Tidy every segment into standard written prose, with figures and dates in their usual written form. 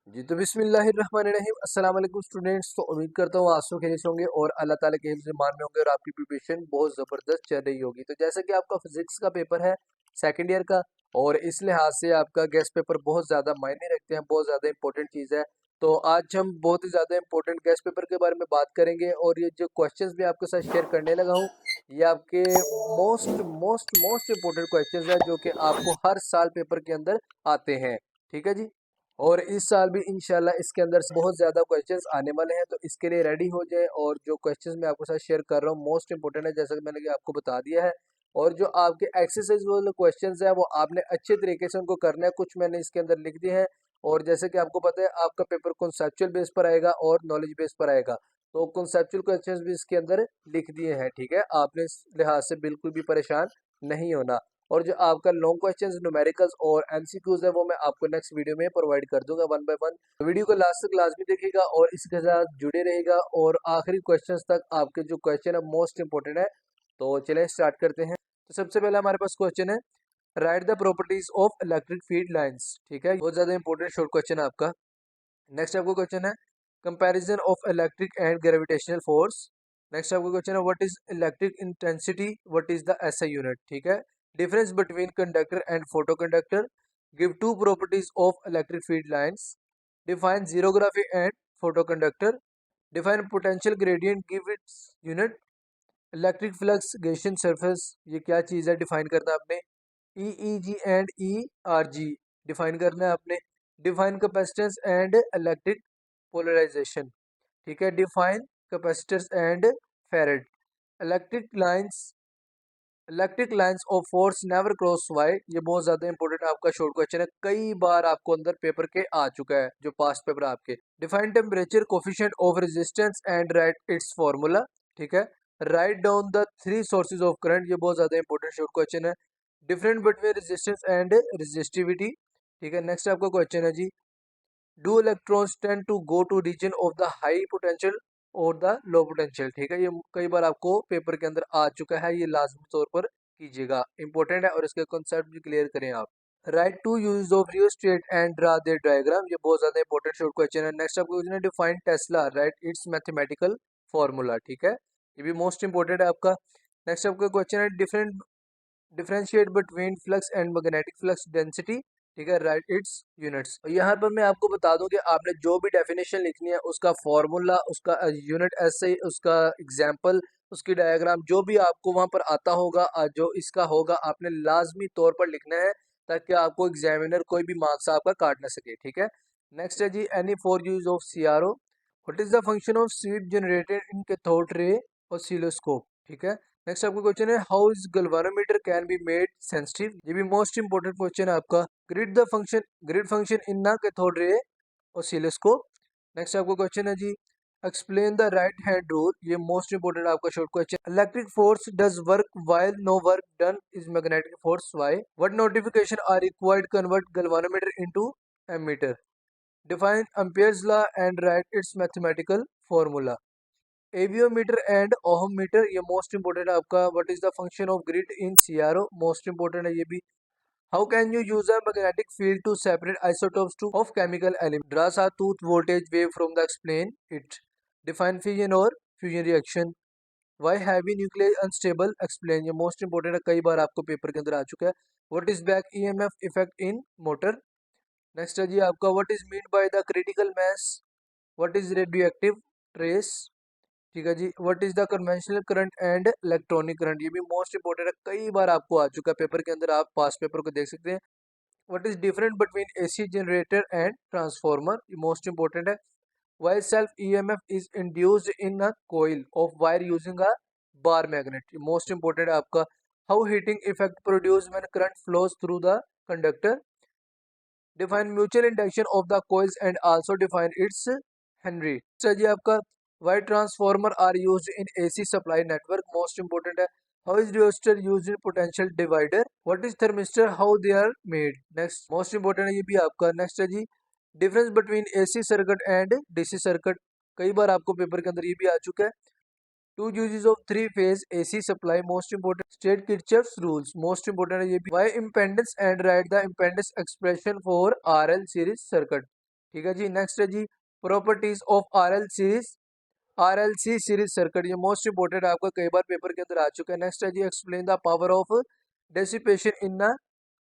जी तो बिस्मिल्लाहिर्रहमानिर्रहीम अस्सलाम वालेकुम स्टूडेंट्स। तो उम्मीद करता हूँ आप सब खैरियत से होंगे और अल्लाह ताला के हिफ्ज़ ईमान में होंगे और आपकी प्रिपरेशन बहुत ज़बरदस्त चल रही होगी। तो जैसा कि आपका फिजिक्स का पेपर है सेकंड ईयर का, और इस लिहाज से आपका गेस्ट पेपर बहुत ज़्यादा मायने रखते हैं, बहुत ज़्यादा इंपॉर्टेंट चीज़ है। तो आज हम बहुत ही ज़्यादा इंपॉर्टेंट गेस्ट पेपर के बारे में बात करेंगे, और ये जो क्वेश्चंस भी आपके साथ शेयर करने लगा हूँ, ये आपके most most most important questions है जो कि आपको हर साल पेपर के अंदर आते हैं। ठीक है जी। और इस साल भी इंशाल्लाह इसके अंदर से बहुत ज़्यादा क्वेश्चंस आने वाले हैं, तो इसके लिए रेडी हो जाए। और जो क्वेश्चंस मैं आपके साथ शेयर कर रहा हूँ मोस्ट इंपोर्टेंट है, जैसा कि मैंने कि आपको बता दिया है। और जो आपके एक्सरसाइज वाले क्वेश्चंस है वो आपने अच्छे तरीके से उनको करना है। कुछ मैंने इसके अंदर लिख दिए हैं, और जैसे कि आपको पता है आपका पेपर कॉन्सेप्चुअल बेस पर आएगा और नॉलेज बेस पर आएगा। तो कॉन्सेप्चुअल क्वेश्चंस भी इसके अंदर लिख दिए हैं। ठीक है, आपने इस लिहाज से बिल्कुल भी परेशान नहीं होना। और जो आपका लॉन्ग क्वेश्चंस, न्यूमेरिकल्स और एमसीक्यूज है वो मैं आपको नेक्स्ट वीडियो में प्रोवाइड कर दूंगा वन बाय वन। वीडियो को लास्ट तक लाजमी देखिएगा और इसके साथ जुड़े रहेगा, और आखिरी क्वेश्चंस तक आपके जो क्वेश्चन है मोस्ट इंपोर्टेंट है। तो चलिए स्टार्ट करते हैं। तो सबसे पहले हमारे पास क्वेश्चन है, right the properties of electric field lines. ठीक है, बहुत ज्यादा इंपॉर्टेंट शॉर्ट क्वेश्चन है आपका। नेक्स्ट आपको क्वेश्चन है, comparison of electric and gravitational force. Next आपको क्वेश्चन है, what is electric intensity, what is the SI unit. ठीक है, difference between conductor and photo conductor, give two properties of electric field lines, define xerography and photo conductor, define potential gradient, give its unit, electric flux Gaussian surface, ये क्या चीज़ है define करना है आपने, E G and E R G define करना है आपने, define capacitance and electric polarisation. ठीक है, define capacitors and farad, electric lines, electric lines of force never cross why. ये बहुत ज्यादा इंपॉर्टेंट आपका शॉर्ट क्वेश्चन है, कई बार आपको अंदर पेपर के आ चुका है जो पास्ट पेपर आपके। Define temperature coefficient of resistance and write its formula. ठीक है, write down the three sources of current, ये बहुत ज्यादा इंपॉर्टेंट शॉर्ट क्वेश्चन है। Different between resistance and resistivity. ठीक है, नेक्स्ट आपका क्वेश्चन है जी, do electrons tend to go to region of the high potential और द लो पोटेंशियल। ठीक है, ये कई बार आपको पेपर के अंदर आ चुका है, ये लाजमी तौर पर कीजिएगा, इंपॉर्टेंट है, और इसके कॉन्सेप्ट भी क्लियर करें आप। Write to use of rheostat and draw their diagram, ये बहुत ज्यादा इंपॉर्टेंट शॉर्ट क्वेश्चन है। नेक्स्ट आपको क्वेश्चन है, define tesla, write its mathematical formula. ठीक है, ये भी मोस्ट इंपॉर्टेंट है आपका। नेक्स्ट आपका क्वेश्चन है, different differentiate between flux and magnetic flux density. ठीक है, राइट इट्स यूनिट्स। यहाँ पर मैं आपको बता दूं कि आपने जो भी डेफिनेशन लिखनी है उसका फॉर्मूला, उसका यूनिट ऐसे, उसका एग्जाम्पल, उसकी डायग्राम, जो भी आपको वहां पर आता होगा, जो इसका होगा, आपने लाजमी तौर पर लिखना है, ताकि आपको एग्जामिनर कोई भी मार्क्स आपका काट ना सके। ठीक है, नेक्स्ट है जी, any four use of CRO, what is the function of sweep generated in cathode ray oscilloscope. ठीक है, नेक्स्ट आपका क्वेश्चन है, how is galvanometer can be made sensitive, ये भी मोस्ट इंपोर्टेंट क्वेश्चन है आपका। Grid function in the cathode ray oscilloscope. Next आपका question है जी, explain the right hand rule, ये मोस्ट इंपोर्टेंट आपका short question. Electric force does work while no work done is magnetic force why, what notification are required convert galvanometer into ammeter, define Ampere's law and write its mathematical formula. Avometer and ohm meter, ये most important है आपका। What is the function of grid in CRO, most important है ये भी। How can you use a magnetic field to separate isotopes two of chemical element, draw saw tooth voltage wave from the explain it, define fission और fusion reaction, why heavy nuclear unstable explain, ये most important है, कई बार आपको paper के अंदर आ चुका है। What is back EMF effect in motor. Next है जी आपका, what is mean by the critical mass, what is radioactive trace. ठीक है जी, what is the conventional current and electronic current, ये भी मोस्ट इंपोर्टेंट है, कई बार आपको आ चुका है पेपर के अंदर, आप पास पेपर को देख सकते हैं। What is different between AC generator and transformer, ये मोस्ट इंपोर्टेंट है। Why self EMF is induced in a coil of wire using a bar magnet, ये मोस्ट इंपोर्टेंट है आपका। How heating effect produce when current flows through the conductor, define mutual induction of the coils and also define its henry. जी आपका, why transformer are used in AC supply network, most important है। How is rheostat used in potential divider, what is thermistor, how they are made. Next most important है ये भी आपका। Next है जी, difference between AC circuit and DC circuit, कई बार आपको पेपर के अंदर ये भी आ चुका है। Two uses of three phase AC supply, most important. State Kirchhoff's rules, most important है ये भी। Why impedance and write the impedance expression for RL series circuit, ठीक है जी। नेक्स्ट है जी properties of RLC series circuit, ये most important आपका कई बार पेपर के अंदर आ चुका है। नेक्स्ट है जी explain the power of dissipation in the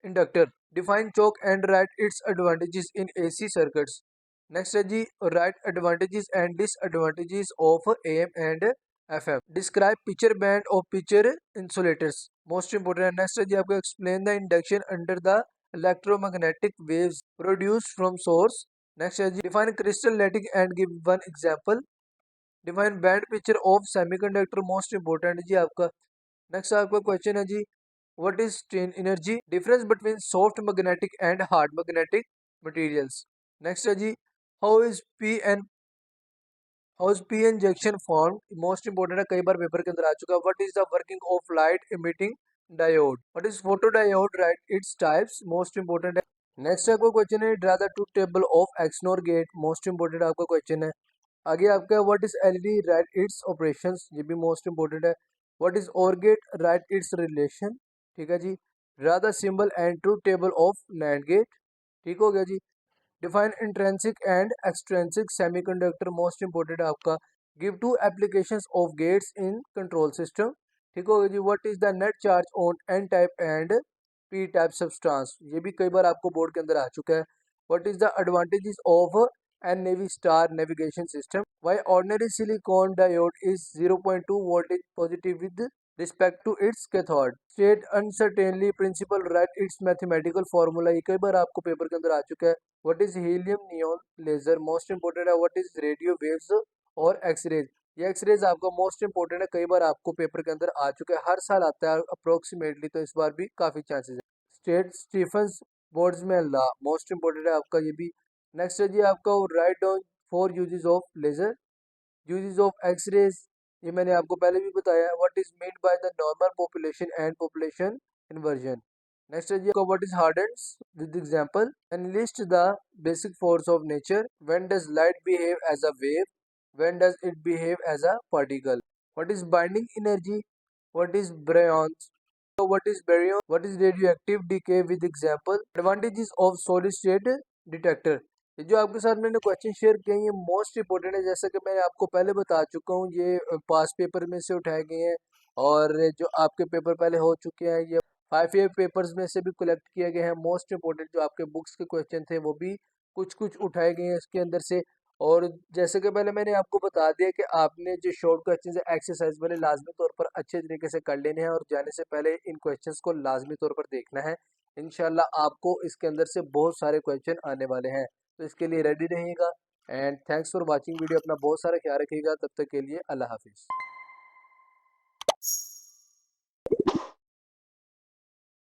inductor, define choke and write its advantages in AC circuits. Next है जी write advantages and disadvantages of AM and FM, describe picture band of picture insulators, most important है। Next है जी आपको explain the induction under the electromagnetic waves produced from source. Next है जी define crystal and give one example, define band picture of semiconductor, most important जी आपका। Next आपका question है जी what is strain energy, difference between soft magnetic and hard magnetic materials. Next है जी how is P N how is P N junction form, most important है, कई बार पेपर के अंदर आ चुका है। What is the working of light emitting diode, what is photo diode, write its types, most important है। नेक्स्ट आपका क्वेश्चन है draw the truth table of XNOR gate, most important आपका क्वेश्चन है। आगे आपका what is LED, write its operations, ये भी most important है। What is OR gate, write its relation, ठीक है जी। Draw the symbol and truth table of NAND gate, ठीक हो गया जी। Define intrinsic and extrinsic semiconductor, most important आपका। Give two applications of gates in control system, ठीक हो गया जी। What is the net charge on an type and P type substance, ये भी कई बार आपको बोर्ड के अंदर आ चुका है। What is the advantages of an navy star navigation system, why ordinary silicon diode is 0.2 voltage positive with respect to its cathode, state uncertainly principle, write its mathematical formula, ये कई बार आपको पेपर के अंदर आ चुका है। What is helium neon laser, most important है। व्हाट इज रेडियो वेव्स और एक्सरेज, ये एक्सरेज आपका मोस्ट इंपोर्टेंट है, कई बार आपको पेपर के अंदर आ चुका है, हर साल आता है अप्रोक्सीमेटली, तो इस बार भी काफी चांसेस है। State Stefan's Boltzmann law, most important है आपका ये भी। नेक्स्ट है जी आपका write down four uses of laser, uses of X-rays, ये मैंने आपको पहले भी बताया है। What is made by the normal population and population inversion. Next है जी what is hardness with example and list the basic force of nature, when does light behave as a wave, when does it behave as a particle, what is binding energy, what is baryons, what is baryon, what is radioactive decay with example, advantages of solid state detector। ये जो आपके साथ मैंने question share किए हैं ये most important है, जैसा कि मैंने आपको पहले बता चुका हूँ, ये पास पेपर में से उठाए गए हैं और जो आपके पेपर पहले हो चुके हैं ये 5 ईयर पेपर्स में से भी कलेक्ट किए गए हैं। मोस्ट इंपोर्टेंट जो आपके बुक्स के क्वेश्चन थे वो भी कुछ कुछ उठाए गए हैं इसके अंदर से। और जैसे कि पहले मैंने आपको बता दिया कि आपने जो शॉर्ट क्वेश्चन है एक्सरसाइज वाले लाजमी तौर पर अच्छे तरीके से कर लेने हैं और जाने से पहले इन क्वेश्चंस को लाजमी तौर पर देखना है। इंशाल्लाह आपको इसके अंदर से बहुत सारे क्वेश्चन आने वाले हैं, तो इसके लिए रेडी रहिएगा। And thanks for watching video, अपना बहुत सारा ख्याल रखिएगा, तब तक के लिए अल्लाह हाफिज़।